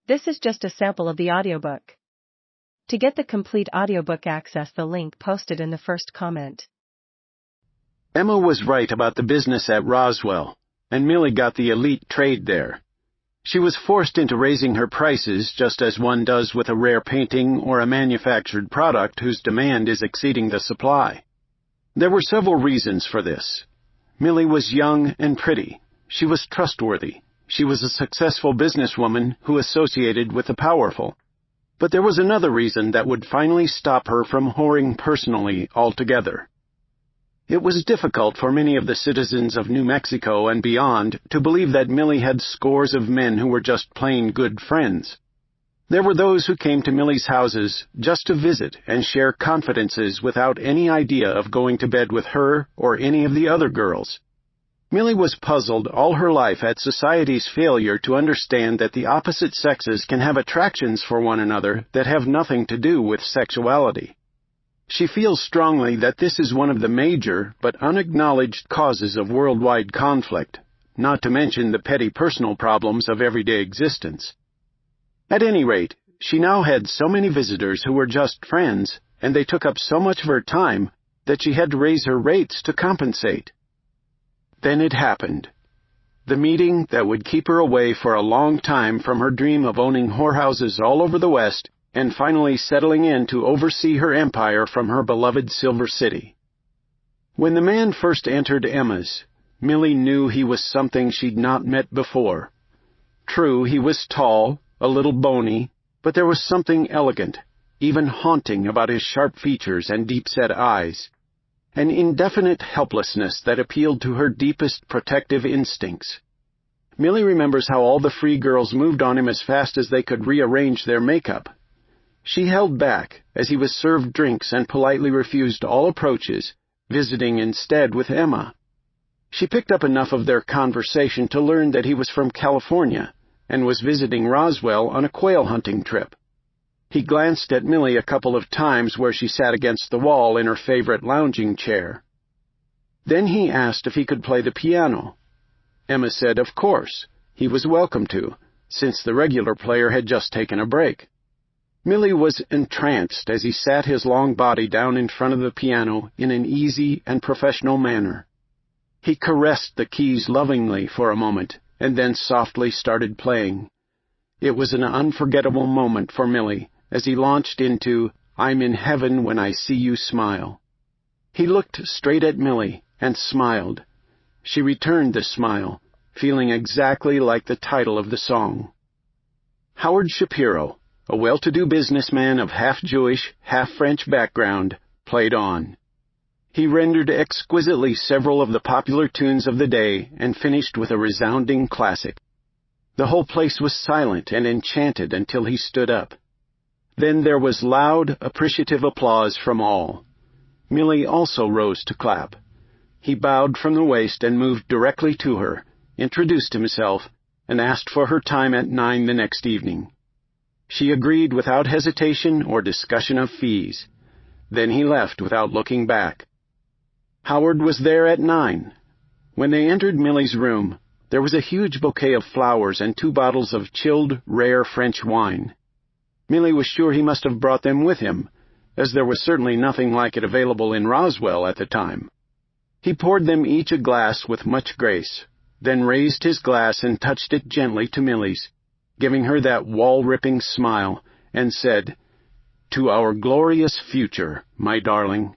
This is just a sample of the audiobook. To get the complete audiobook, access the link posted in the first comment. Emma was right about the business at Roswell, and Millie got the elite trade there. She was forced into raising her prices just as one does with a rare painting or a manufactured product whose demand is exceeding the supply. There were several reasons for this. Millie was young and pretty. She was trustworthy. She was a successful businesswoman who associated with the powerful. But there was another reason that would finally stop her from whoring personally altogether. It was difficult for many of the citizens of New Mexico and beyond to believe that Millie had scores of men who were just plain good friends. There were those who came to Millie's houses just to visit and share confidences without any idea of going to bed with her or any of the other girls. Millie was puzzled all her life at society's failure to understand that the opposite sexes can have attractions for one another that have nothing to do with sexuality. She feels strongly that this is one of the major but unacknowledged causes of worldwide conflict, not to mention the petty personal problems of everyday existence. At any rate, she now had so many visitors who were just friends, and they took up so much of her time that she had to raise her rates to compensate. Then it happened. The meeting that would keep her away for a long time from her dream of owning whorehouses all over the West and finally settling in to oversee her empire from her beloved Silver City. When the man first entered Emma's, Millie knew he was something she'd not met before. True, he was tall, a little bony, but there was something elegant, even haunting about his sharp features and deep-set eyes. An indefinite helplessness that appealed to her deepest protective instincts. Millie remembers how all the free girls moved on him as fast as they could rearrange their makeup. She held back as he was served drinks and politely refused all approaches, visiting instead with Emma. She picked up enough of their conversation to learn that he was from California and was visiting Roswell on a quail hunting trip. He glanced at Millie a couple of times where she sat against the wall in her favorite lounging chair. Then he asked if he could play the piano. Emma said of course, he was welcome to, since the regular player had just taken a break. Millie was entranced as he sat his long body down in front of the piano in an easy and professional manner. He caressed the keys lovingly for a moment, and then softly started playing. It was an unforgettable moment for Millie, as he launched into I'm in heaven when I see you smile. He looked straight at Millie and smiled. She returned the smile, feeling exactly like the title of the song. Howard Shapiro, a well-to-do businessman of half-Jewish, half-French background, played on. He rendered exquisitely several of the popular tunes of the day and finished with a resounding classic. The whole place was silent and enchanted until he stood up. Then there was loud, appreciative applause from all. Millie also rose to clap. He bowed from the waist and moved directly to her, introduced himself, and asked for her time at 9 the next evening. She agreed without hesitation or discussion of fees. Then he left without looking back. Howard was there at 9. When they entered Millie's room, there was a huge bouquet of flowers and 2 bottles of chilled, rare French wine. Millie was sure he must have brought them with him, as there was certainly nothing like it available in Roswell at the time. He poured them each a glass with much grace, then raised his glass and touched it gently to Millie's, giving her that wall-ripping smile, and said, "To our glorious future, my darling."